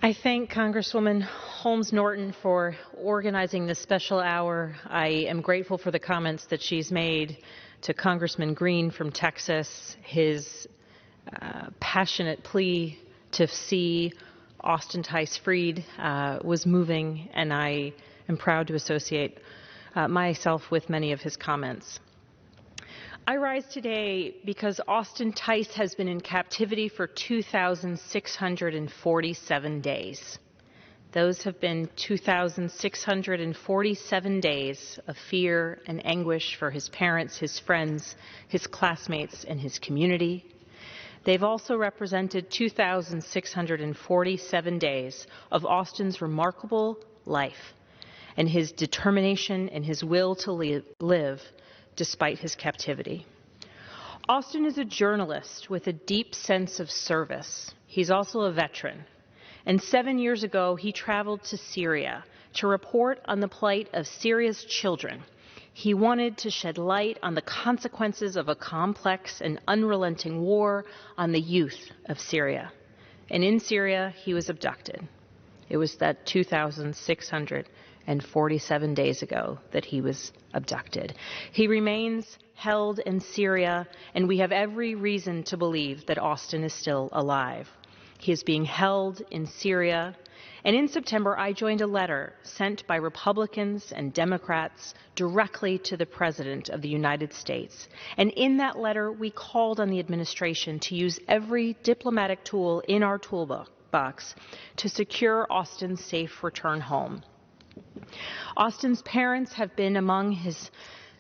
I thank Congresswoman Holmes Norton for organizing this special hour. I am grateful for the comments that she's made to Congressman Green from Texas, his passionate plea to see Austin Tice freed was moving, and I am proud to associate myself with many of his comments. I rise today because Austin Tice has been in captivity for 2,647 days. Those have been 2,647 days of fear and anguish for his parents, his friends, his classmates, and his community. They've also represented 2,647 days of Austin's remarkable life and his determination and his will to live despite his captivity. Austin is a journalist with a deep sense of service. He's also a veteran. And 7 years ago, he traveled to Syria to report on the plight of Syria's children. He wanted to shed light on the consequences of a complex and unrelenting war on the youth of Syria. And in Syria, he was abducted. It was that 2,647 days ago that he was abducted. He remains held in Syria, and we have every reason to believe that Austin is still alive. He is being held in Syria, and in September I joined a letter sent by Republicans and Democrats directly to the President of the United States. And in that letter we called on the administration to use every diplomatic tool in our toolbox to secure Austin's safe return home. Austin's parents have been among his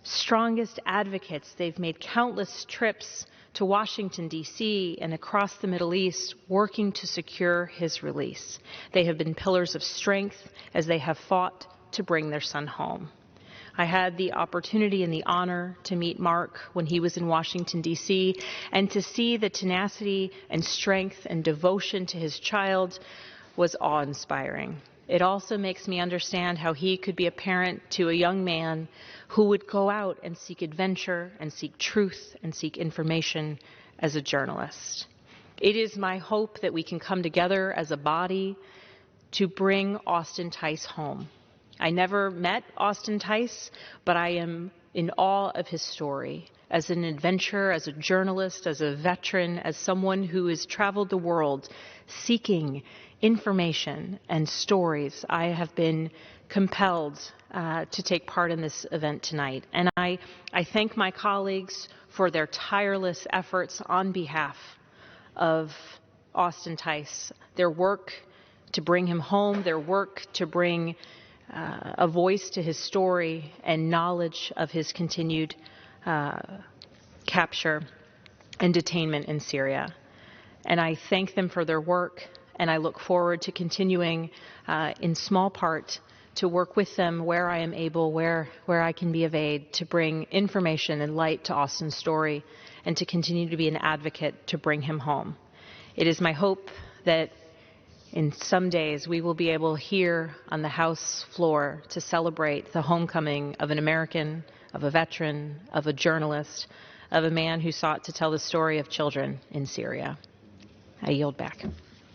strongest advocates. They've made countless trips to Washington, D.C. and across the Middle East, working to secure his release. They have been pillars of strength as they have fought to bring their son home. I had the opportunity and the honor to meet Mark when he was in Washington, D.C., and to see the tenacity and strength and devotion to his child was awe-inspiring. It also makes me understand how he could be a parent to a young man who would go out and seek adventure and seek truth and seek information as a journalist. It is my hope that we can come together as a body to bring Austin Tice home. I never met Austin Tice, but I am in awe of his story. As an adventurer, as a journalist, as a veteran, as someone who has traveled the world seeking information and stories, I have been compelled to take part in this event tonight. And I thank my colleagues for their tireless efforts on behalf of Austin Tice, their work to bring him home, their work to bring a voice to his story and knowledge of his continued capture and detainment in Syria. And I thank them for their work, and I look forward to continuing in small part to work with them where I am able, where I can be of aid, to bring information and light to Austin's story and to continue to be an advocate to bring him home. It is my hope that in some days we will be able here on the House floor to celebrate the homecoming of an American, of a veteran, of a journalist, of a man who sought to tell the story of children in Syria. I yield back.